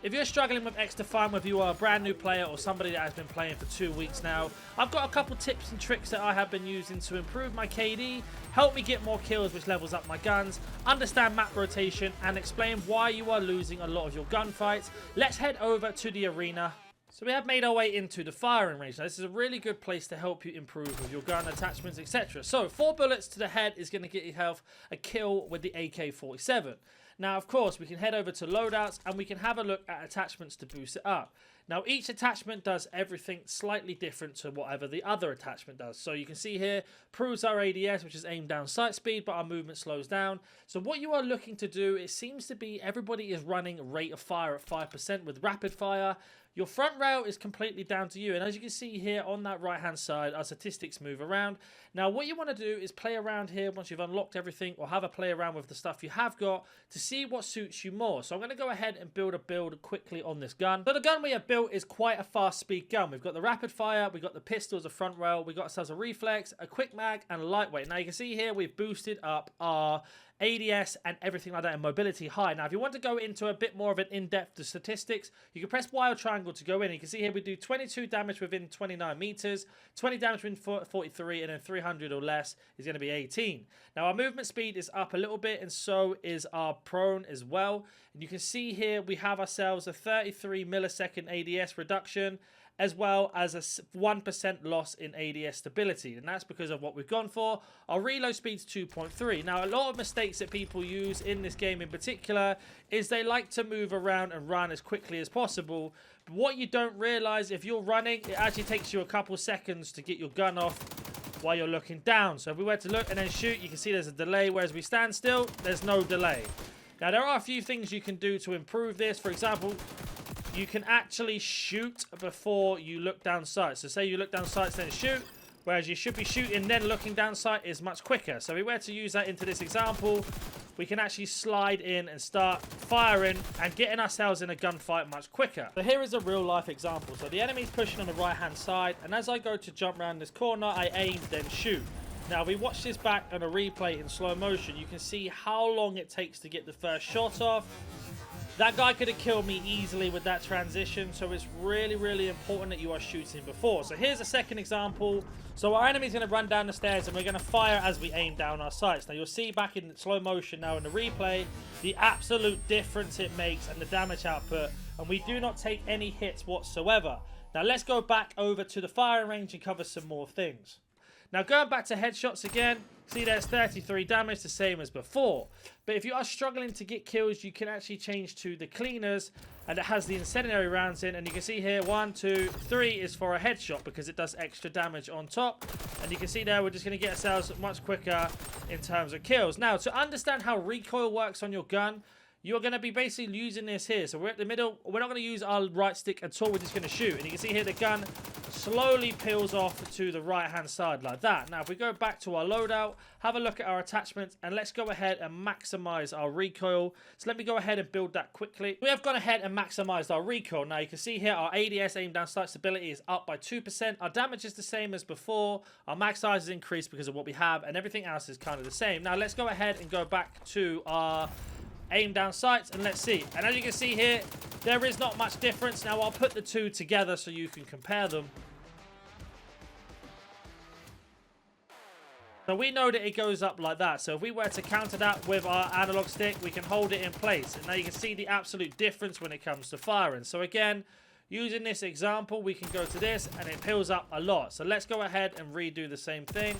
If you're struggling with XDefiant, whether you are a brand new player or somebody that has been playing for 2 weeks now, I've got a couple tips and tricks that I have been using to improve my KD, help me get more kills which levels up my guns, understand map rotation, and explain why you are losing a lot of your gunfights. Let's head over to the arena. So we have made our way into the firing range. Now, this is a really good place to help you improve with your gun attachments, etc. So 4 bullets to the head is going to get you health a kill with the AK-47. Now, of course, we can head over to loadouts and we can have a look at attachments to boost it up. Now, each attachment does everything slightly different to whatever the other attachment does. So you can see here, proves our ADS, which is aim down sight speed, but our movement slows down. So what you are looking to do, it seems to be everybody is running rate of fire at 5% with rapid fire. Your front rail is completely down to you. And as you can see here on that right-hand side, our statistics move around. Now, what you want to do is play around here once you've unlocked everything, or have a play around with the stuff you have got to see what suits you more. So I'm going to go ahead and build a build quickly on this gun. So the gun we have built is quite a fast speed gun. We've got the rapid fire, we've got the pistols, a front rail, we've got ourselves a reflex, a quick mag, and a lightweight. Now you can see here we've boosted up our ADS and everything like that, and mobility high. Now if you want to go into a bit more of an in-depth statistics, you can press Y or triangle to go in. You can see here we do 22 damage within 29 meters, 20 damage within 43, and then 300 or less is going to be 18. Now our movement speed is up a little bit, and so is our prone as well. And you can see here we have ourselves a 33 millisecond ADS reduction, as well as a 1% loss in ADS stability, and that's because of what we've gone for. Our reload speed's 2.3. Now, a lot of mistakes that people use in this game in particular is they like to move around and run as quickly as possible. But what you don't realize, if you're running, it actually takes you a couple seconds to get your gun off while you're looking down. So if we were to look and then shoot, you can see there's a delay, whereas we stand still, there's no delay. Now, there are a few things you can do to improve this. For example, you can actually shoot before you look down sight. So say you look down sights then shoot, whereas you should be shooting then looking down sight is much quicker. So if we were to use that into this example, we can actually slide in and start firing and getting ourselves in a gunfight much quicker. So here is a real life example. So the enemy's pushing on the right hand side, and as I go to jump around this corner, I aim then shoot. Now, if we watch this back on a replay in slow motion, you can see how long it takes to get the first shot off. That guy could have killed me easily with that transition, so it's really, really important that you are shooting before. So here's a second example. So our enemy's going to run down the stairs, and we're going to fire as we aim down our sights. Now, you'll see back in slow motion now in the replay, the absolute difference it makes and the damage output, and we do not take any hits whatsoever. Now, let's go back over to the firing range and cover some more things. Now, going back to headshots again, see there's 33 damage, the same as before. But if you are struggling to get kills, you can actually change to the cleaners, and it has the incendiary rounds in. And you can see here, 1, 2, 3 is for a headshot because it does extra damage on top. And you can see there, we're just going to get ourselves much quicker in terms of kills. Now, to understand how recoil works on your gun, you're going to be basically using this here. So we're at the middle. We're not going to use our right stick at all. We're just going to shoot. And you can see here the gun slowly peels off to the right-hand side like that. Now, if we go back to our loadout, have a look at our attachments, and let's go ahead and maximize our recoil. So let me go ahead and build that quickly. We have gone ahead and maximized our recoil. Now, you can see here our ADS, aim down sight stability, is up by 2%. Our damage is the same as before. Our mag size is increased because of what we have, and everything else is kind of the same. Now, let's go ahead and go back to our aim down sights, and let's see. And as you can see here, there is not much difference. Now I'll put the two together so you can compare them. So we know that it goes up like that. So if we were to counter that with our analog stick, we can hold it in place. And now you can see the absolute difference when it comes to firing. So again, using this example, we can go to this and it peels up a lot. So let's go ahead and redo the same thing.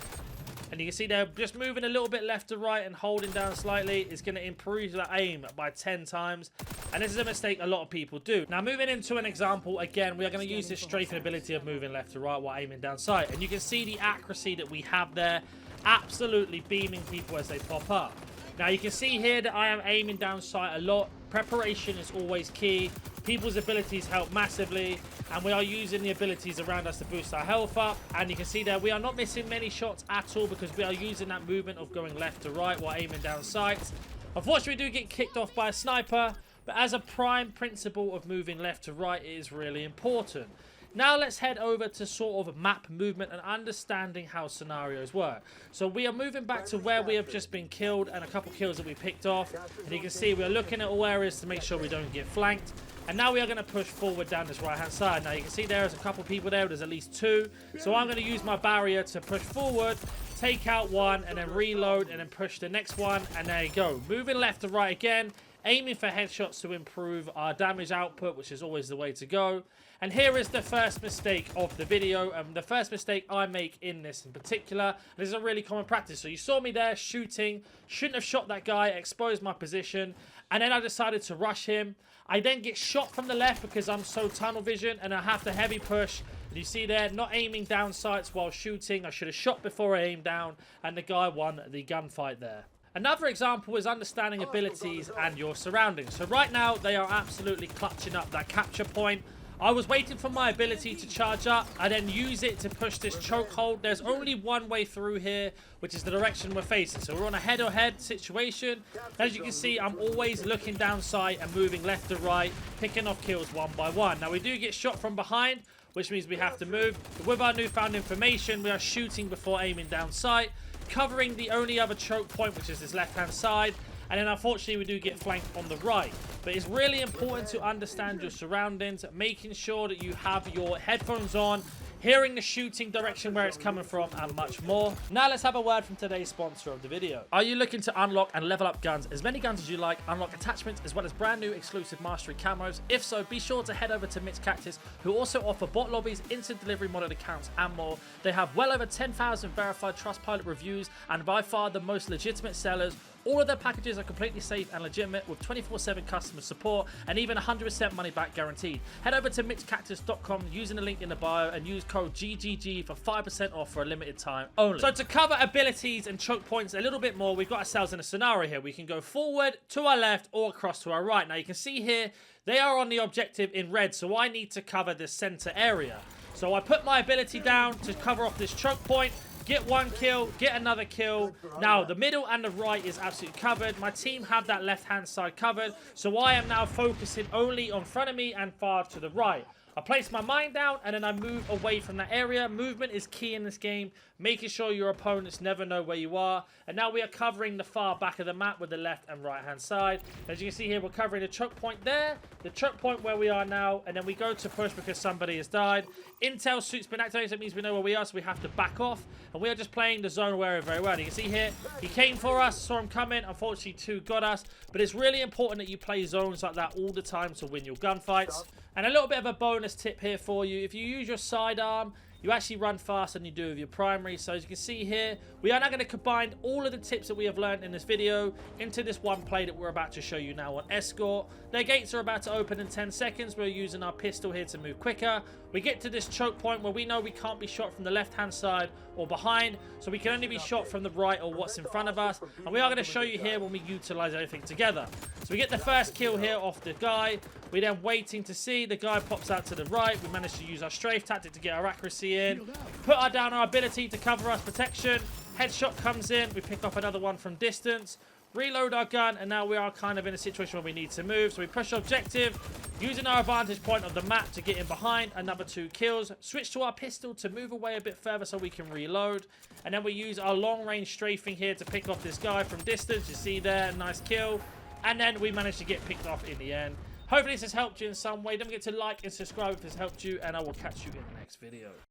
And you can see they're just moving a little bit left to right and holding down slightly is going to improve that aim by 10 times. And this is a mistake a lot of people do. Now, moving into an example, again, we are going to use this strafing ability of moving left to right while aiming down sight. And you can see the accuracy that we have there, absolutely beaming people as they pop up. Now, you can see here that I am aiming down sight a lot. Preparation is always key. People's abilities help massively, and we are using the abilities around us to boost our health up. And you can see that we are not missing many shots at all because we are using that movement of going left to right while aiming down sights. Unfortunately, we do get kicked off by a sniper, but as a prime principle of moving left to right, it is really important. Now let's head over to sort of map movement and understanding how scenarios work. So we are moving back to where we have just been killed and a couple kills that we picked off. And you can see we are looking at all areas to make sure we don't get flanked. And now we are going to push forward down this right-hand side. Now, you can see there's a couple people there. There's at least 2. So I'm going to use my barrier to push forward, take out one, and then reload, and then push the next one. And there you go. Moving left to right again. Aiming for headshots to improve our damage output, which is always the way to go. And here is the first mistake of the video, and the first mistake I make in this in particular. This is a really common practice. So you saw me there shooting, shouldn't have shot that guy, exposed my position, and then I decided to rush him. I then get shot from the left because I'm so tunnel vision, and I have to heavy push. And you see there, not aiming down sights while shooting. I should have shot before I aimed down, and the guy won the gunfight there. Another example is understanding abilities and your surroundings. So right now, they are absolutely clutching up that capture point. I was waiting for my ability to charge up. I then use it to push this chokehold. There's only one way through here, which is the direction we're facing. So we're on a head-to-head situation. As you can see, I'm always looking down sight and moving left to right, picking off kills one by one. Now, we do get shot from behind, which means we have to move. But with our newfound information, we are shooting before aiming down sight, covering the only other choke point, which is this left-hand side. And then unfortunately we do get flanked on the right. But it's really important to understand your surroundings, making sure that you have your headphones on, hearing the shooting direction where it's coming from, and much more. Now let's have a word from today's sponsor of the video. Are you looking to unlock and level up guns, as many guns as you like, unlock attachments as well as brand new exclusive mastery camos? If so, be sure to head over to Mitch Cactus, who also offer bot lobbies, instant delivery modded accounts, and more. They have well over 10,000 verified Trustpilot reviews and by far the most legitimate sellers. All of their packages are completely safe and legitimate with 24/7 customer support and even 100% money back guaranteed. Head over to mitchcactus.com using the link in the bio and use code GGG for 5% off for a limited time only. So to cover abilities and choke points a little bit more, we've got ourselves in a scenario here. We can go forward, to our left, or across to our right. Now you can see here, they are on the objective in red, so I need to cover the center area. So I put my ability down to cover off this choke point, get one kill, get another kill. Now, the middle and the right is absolutely covered. My team have that left-hand side covered, so I am now focusing only on front of me and far to the right. I place my mine down, and then I move away from that area. Movement is key in this game, making sure your opponents never know where you are. And now we are covering the far back of the map with the left and right-hand side. As you can see here, we're covering the choke point there, the choke point where we are now, and then we go to push because somebody has died. Intel suit's been activated, so it means we know where we are, so we have to back off. And we are just playing the zone area very well. You can see here, he came for us, saw him coming. Unfortunately, 2 got us. But it's really important that you play zones like that all the time to win your gunfights. And a little bit of a bonus tip here for you. If you use your sidearm, you actually run faster than you do with your primary. So as you can see here, we are now going to combine all of the tips that we have learned in this video into this one play that we're about to show you now on Escort. Their gates are about to open in 10 seconds. We're using our pistol here to move quicker. We get to this choke point where we know we can't be shot from the left-hand side or behind, so we can only be shot from the right or what's in front of us. And we are going to show you here when we utilize everything together. So we get the first kill here off the guy. We're then waiting to see. The guy pops out to the right. We manage to use our strafe tactic to get our accuracy in. Put down our ability to cover us protection. Headshot comes in. We pick off another one from distance. Reload our gun, and now we are kind of in a situation where we need to move. So we push objective, using our advantage point of the map to get in behind. Another 2 kills. Switch to our pistol to move away a bit further so we can reload. And then we use our long-range strafing here to pick off this guy from distance. You see there, nice kill. And then we managed to get picked off in the end. Hopefully this has helped you in some way. Don't forget to like and subscribe if this helped you, and I will catch you in the next video.